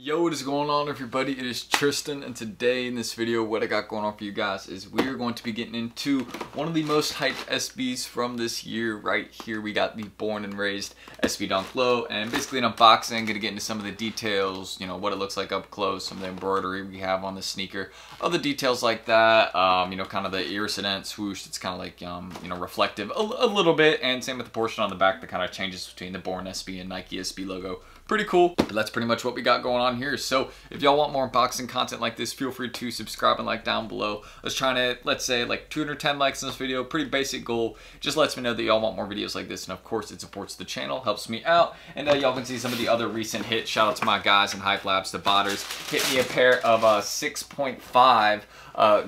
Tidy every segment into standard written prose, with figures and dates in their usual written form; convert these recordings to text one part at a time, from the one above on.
Yo, what is going on everybody? It is Tristan, and today in this video what I got going on for you guys is we're going to be getting into one of the most hyped SBs from this year. Right here we got the Born and Raised SB Dunk Low, and basically an unboxing, gonna get into some of the details, you know, what it looks like up close, some of the embroidery we have on the sneaker, other details like that, you know, kind of the iridescent swoosh that's kind of like, you know, reflective a little bit, and same with the portion on the back that kind of changes between the Born SB and Nike SB logo. Pretty cool, but that's pretty much what we got going on here. So if y'all want more unboxing content like this, feel free to subscribe and like down below. Let's try to, let's say like 210 likes in this video, pretty basic goal. Just lets me know that y'all want more videos like this, and of course it supports the channel, helps me out, and y'all can see some of the other recent hits. Shout out to my guys in HYPELABS, the botters. Hit me a pair of 6.5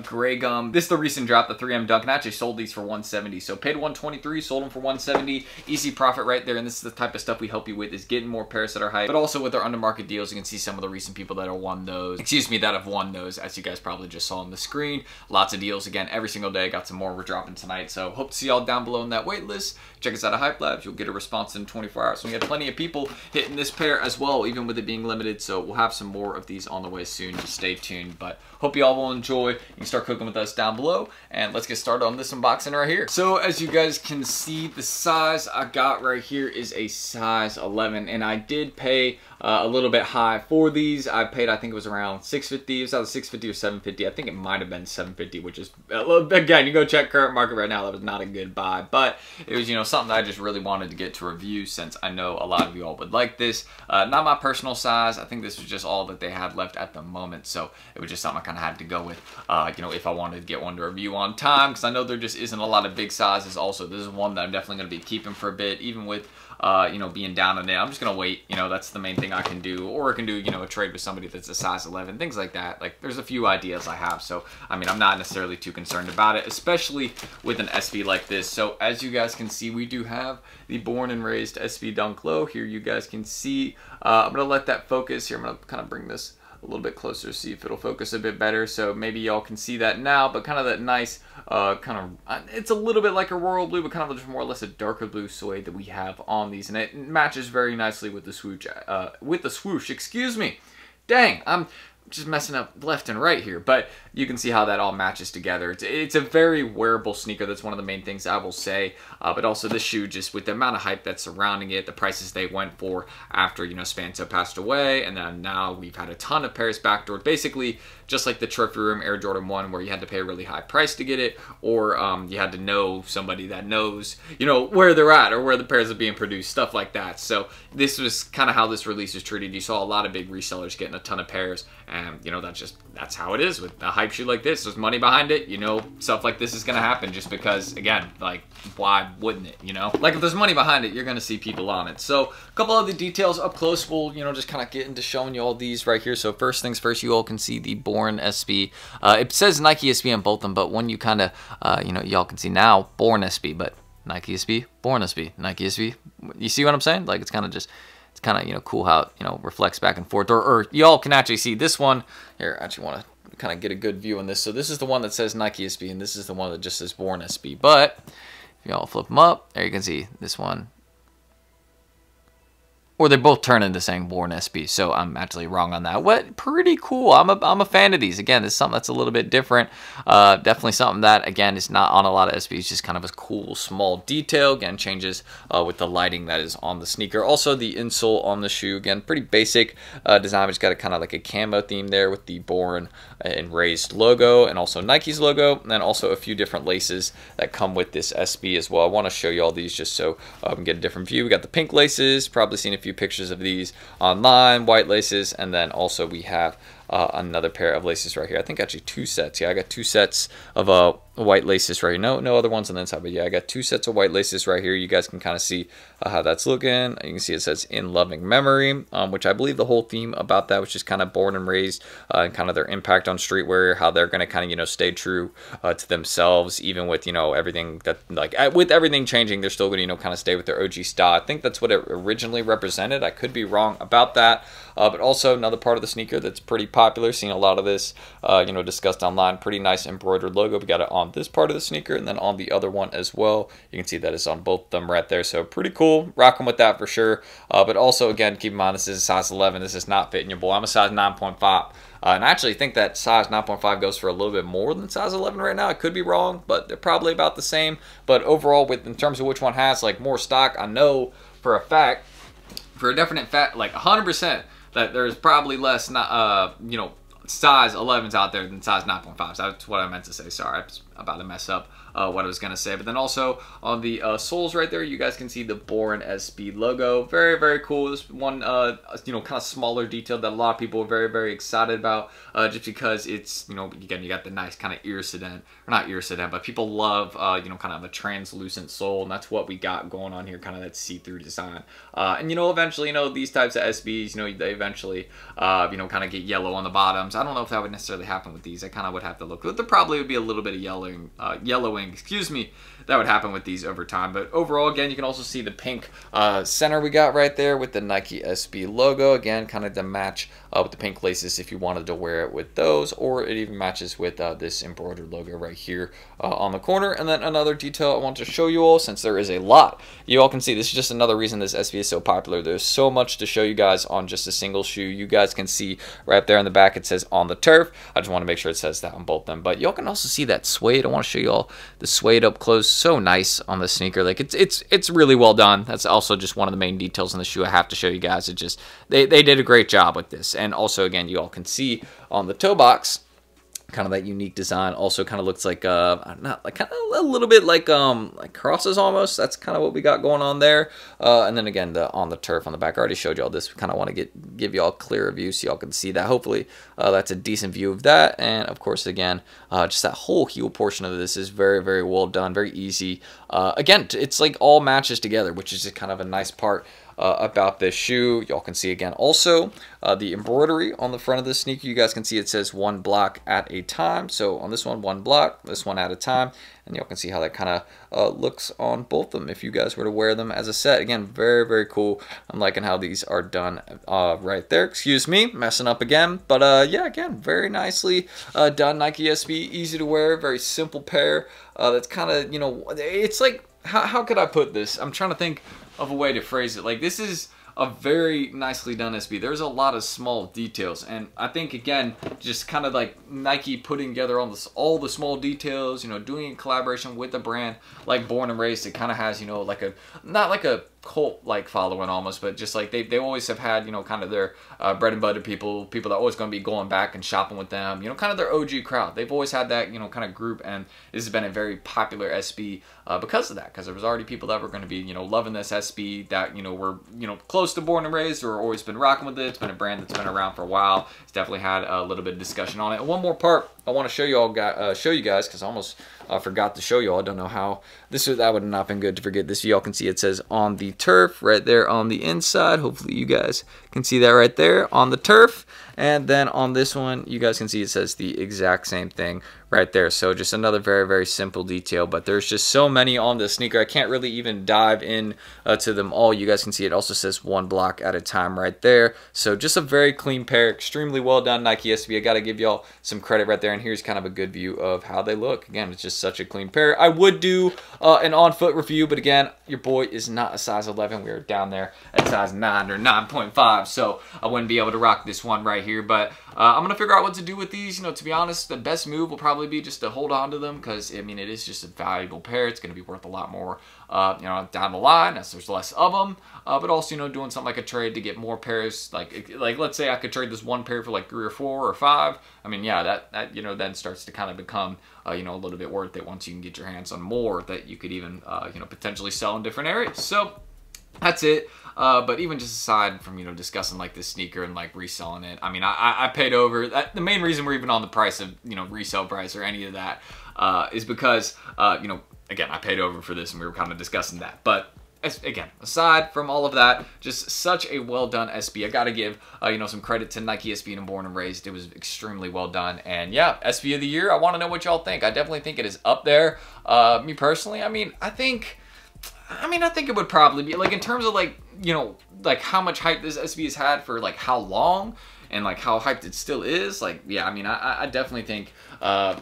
gray gum. This is the recent drop, the 3M Dunk, and I actually sold these for $170. So paid $123, sold them for $170. Easy profit right there, and this is the type of stuff we help you with, is getting more pairs that are hype. But also with our under market deals, you can see some of the recent people that have won those. That have won those, as you guys probably just saw on the screen. Lots of deals again every single day. Got some more we're dropping tonight. So hope to see y'all down below in that wait list. Check us out at HYPELABS. You'll get a response in 24 hours. So we have plenty of people hitting this pair as well, even with it being limited. So we'll have some more of these on the way soon. Just stay tuned. But hope y'all will enjoy. You can start cooking with us down below, and let's get started on this unboxing right here. So as you guys can see, the size I got right here is a size 11, and I did pay a little bit high for these. I paid, I think it was around $650. It was either $650 or $750. I think it might have been $750, which is, again, you go check current market right now, that was not a good buy, but it was, you know, something that I just really wanted to get to review, since I know a lot of you all would like this. Not my personal size. I think this was just all that they had left at the moment, so it was just something I kind of had to go with, you know, if I wanted to get one to review on time, because I know there just isn't a lot of big sizes. Also, this is one that I'm definitely going to be keeping for a bit, even with you know, being down on it. I'm just gonna wait, you know, that's the main thing I can do, or I can do, you know, a trade with somebody that's a size 11, things like that. Like, there's a few ideas I have, so I mean, I'm not necessarily too concerned about it, especially with an SB like this. So as you guys can see, we do have the Born and Raised SB Dunk Low here. You guys can see, I'm gonna let that focus here. I'm gonna kind of bring this a little bit closer, see if it'll focus a bit better. So maybe y'all can see that now, but kind of that nice, it's a little bit like a royal blue, but kind of just more or less a darker blue suede that we have on these, and it matches very nicely with the swoosh, excuse me. Dang, I'm just messing up left and right here, but you can see how that all matches together. It's a very wearable sneaker. That's one of the main things I will say. But also this shoe, just with the amount of hype that's surrounding it, the prices they went for after, you know, Spanso passed away, and then now we've had a ton of pairs backdoored. Basically, just like the Trophy Room Air Jordan 1, where you had to pay a really high price to get it, or you had to know somebody that knows, you know, where they're at or where the pairs are being produced, stuff like that. So this was kind of how this release was treated. You saw a lot of big resellers getting a ton of pairs, and you know, that's how it is with a hype shoe like this. There's money behind it, you know, stuff like this is gonna happen, just because, again, like, why wouldn't it, you know? Like, if there's money behind it, you're gonna see people on it. So a couple of the details up close, we'll, you know, just kind of get into showing you all these right here. So first things first, you all can see the Born SB. It says Nike SB on both of them, but when you kind of, you know, y'all can see now Born SB, but Nike SB, Born SB, Nike SB. You see what I'm saying? Like, it's kind of just, it's kind of, you know, cool how it, you know, reflects back and forth. Or y'all can actually see this one here. I actually want to kind of get a good view on this. So this is the one that says Nike SB, and this is the one that just says Born SB. But if y'all flip them up, there you can see this one. Or they both turn into saying Born SB, so I'm actually wrong on that. What? Pretty cool. I'm a fan of these. Again, this is something that's a little bit different. Definitely something that, again, is not on a lot of SBs. Just kind of a cool, small detail. Again, changes with the lighting that is on the sneaker. Also, the insole on the shoe, again, pretty basic design. It's got a kind of like a camo theme there with the Born and Raised logo, and also Nike's logo, and then also a few different laces that come with this SB as well. I want to show you all these just so we can get a different view. We got the pink laces. Probably seen a few pictures of these online, white laces, and then also we have another pair of laces right here. I think actually two sets. Yeah, I got two sets of white laces right here. No other ones on the inside, but yeah, I got two sets of white laces right here. You guys can kind of see how that's looking. You can see it says In Loving Memory, which I believe the whole theme about that was just kind of Born and Raised, and kind of their impact on streetwear, how they're going to kind of, you know, stay true to themselves, even with, you know, everything that, like, with everything changing, they're still going to, you know, kind of stay with their OG style. I think that's what it originally represented. I could be wrong about that, but also another part of the sneaker that's pretty popular. Seen a lot of this, you know, discussed online. Pretty nice embroidered logo. We got it on this part of the sneaker and then on the other one as well. You can see that it's on both of them right there. So pretty cool. Rocking with that for sure. But also, again, keep in mind, this is a size 11. This is not fitting your boy. I'm a size 9.5. And I actually think that size 9.5 goes for a little bit more than size 11 right now. I could be wrong, but they're probably about the same. But overall, in terms of which one has like more stock, I know for a fact, for a definite fact, like 100%, that there's probably less, you know, size 11s out there than size 9.5s. That's what I meant to say. Sorry, I was about to mess up what I was going to say. But then also on the soles right there, you guys can see the Bourne SB logo. Very, very cool. This one, you know, kind of smaller detail that a lot of people are very, very excited about just because it's, you know, again, you got the nice kind of iridescent, or not iridescent, but people love, you know, kind of a translucent sole. And that's what we got going on here, kind of that see-through design. And, you know, eventually, you know, these types of SBs, you know, they eventually, you know, kind of get yellow on the bottoms. I don't know if that would necessarily happen with these. I kind of would have to look. There probably would be a little bit of yellowing, excuse me, that would happen with these over time. But overall, again, you can also see the pink center we got right there with the Nike SB logo. Again, kind of to match with the pink laces if you wanted to wear it with those, or it even matches with this embroidered logo right here on the corner. And then another detail I want to show you all, since there is a lot, you all can see this is just another reason this SB is so popular. There's so much to show you guys on just a single shoe. You guys can see right there in the back it says on the turf. I just want to make sure it says that on both of them. But y'all can also see that suede. I want to show you all the suede up close. So nice on the sneaker. Like it's really well done. That's also just one of the main details in the shoe I have to show you guys. It just they did a great job with this. And also, again, you all can see on the toe box kind of that unique design. Also kind of looks like not like, kind of a little bit like crosses almost. That's kind of what we got going on there. And then again, on the turf on the back, I already showed y'all this. We kind of want to give y'all a clearer view so y'all can see that. Hopefully that's a decent view of that. And of course, again, just that whole heel portion of this is very, very well done, very easy. Again, it's like all matches together, which is just kind of a nice part about this shoe. Y'all can see again also the embroidery on the front of this sneaker. You guys can see it says 1 block at a time. So on this one, 1 block, this one at a time. And y'all can see how that kind of looks on both of them if you guys were to wear them as a set. Again, very, very cool. I'm liking how these are done right there. Excuse me, messing up again. But yeah, again, very nicely done. Nike SB, easy to wear, very simple pair. That's kind of, you know, it's like, how could I put this? I'm trying to think of a way to phrase it. Like, this is a very nicely done SB. There's a lot of small details, and I think, again, just kind of like Nike putting together all the small details, you know, doing a collaboration with a brand like Born and Raised. It kind of has, you know, like not like a cult like following almost, but just like they always have had, you know, kind of their bread and butter people that are always going to be going back and shopping with them, you know, kind of their OG crowd. They've always had that, you know, kind of group, and this has been a very popular SB because of that, because there was already people that were going to be, you know, loving this SB that, you know, were, you know, close to Born and Raised or always been rocking with it. It's been a brand that's been around for a while. It's definitely had a little bit of discussion on it. And one more part I want to show you all, show you guys, because I almost forgot to show you all. I don't know how that would have not been good to forget this. Y'all can see it says on the turf right there on the inside. Hopefully you guys can see that right there on the turf. And then on this one, you guys can see it says the exact same thing right there. So just another very, very simple detail, but there's just so many on the sneaker. I can't really even dive in to them all. You guys can see it also says 1 block at a time right there. So just a very clean pair, extremely well done Nike SB. I got to give y'all some credit right there. And here's kind of a good view of how they look. Again, it's just such a clean pair. I would do an on-foot review, but again, your boy is not a size 11. We're down there at size 9 or 9.5, so I wouldn't be able to rock this one right here. But I'm going to figure out what to do with these. You know, to be honest, the best move will probably be just to hold on to them, because, I mean, it is just a valuable pair. It's going to be worth a lot more, you know, down the line as there's less of them. But also, you know, doing something like a trade to get more pairs. Like let's say I could trade this one pair for like 3 or 4 or 5. I mean, yeah, that you know, then starts to kind of become, you know, a little bit worth it once you can get your hands on more that you could even, you know, potentially sell in different areas. So that's it. But even just aside from, you know, discussing like this sneaker and like reselling it, I mean, I paid over. The main reason we're even on the price of, you know, resale price or any of that is because, you know, again, I paid over for this and we were kind of discussing that. But again, aside from all of that, just such a well done SB. I got to give, you know, some credit to Nike SB and Born and Raised. It was extremely well done. And yeah, SB of the year. I want to know what y'all think. I definitely think it is up there. Me personally, I mean, I think it would probably be, like, in terms of like you know, like how much hype this SB has had for like how long, and like how hyped it still is, like, yeah, I mean, I definitely think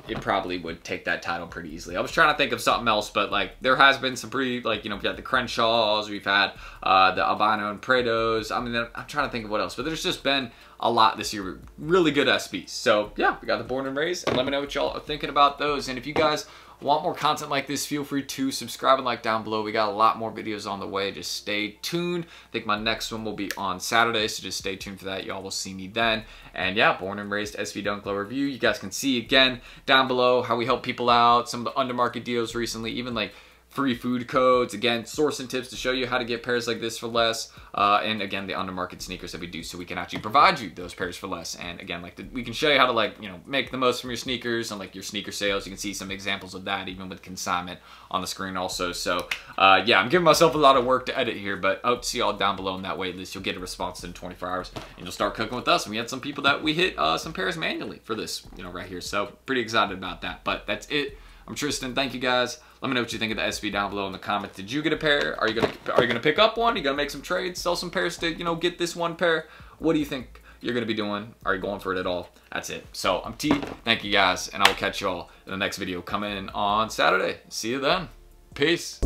it probably would take that title pretty easily. I was trying to think of something else, but like there has been some pretty, like, you know, we've had the Crenshaws, we've had the Albino and Prados. I mean, I'm trying to think of what else, but there's just been a lot this year, really good SBs. So yeah, we got the Born and Raised, and let me know what y'all are thinking about those. And if you guys want more content like this, feel free to subscribe and like down below. We got a lot more videos on the way. Just stay tuned. I think my next one will be on Saturday, so just stay tuned for that. Y'all will see me then. And yeah, Born and Raised SB Dunk Low review. You guys can see again down below how we help people out, some of the undermarket deals recently, even like free food codes, again, sourcing tips to show you how to get pairs like this for less, and again, the undermarket sneakers that we do, so we can actually provide you those pairs for less. And again, like we can show you how to, like, you know, make the most from your sneakers and like your sneaker sales. You can see some examples of that even with consignment on the screen also. So yeah, I'm giving myself a lot of work to edit here, but I hope to see y'all down below on that wait list. You'll get a response in 24 hours and you'll start cooking with us. And we had some people that we hit some pairs manually for this, you know, right here. So pretty excited about that. But that's it. I'm Tristan. Thank you guys. Let me know what you think of the SB down below in the comments. Did you get a pair? Are you gonna pick up one? Are you gonna make some trades, sell some pairs to, you know, get this one pair? What do you think you're gonna be doing? Are you going for it at all? That's it. So I'm T. Thank you guys, and I will catch y'all in the next video coming on Saturday. See you then. Peace.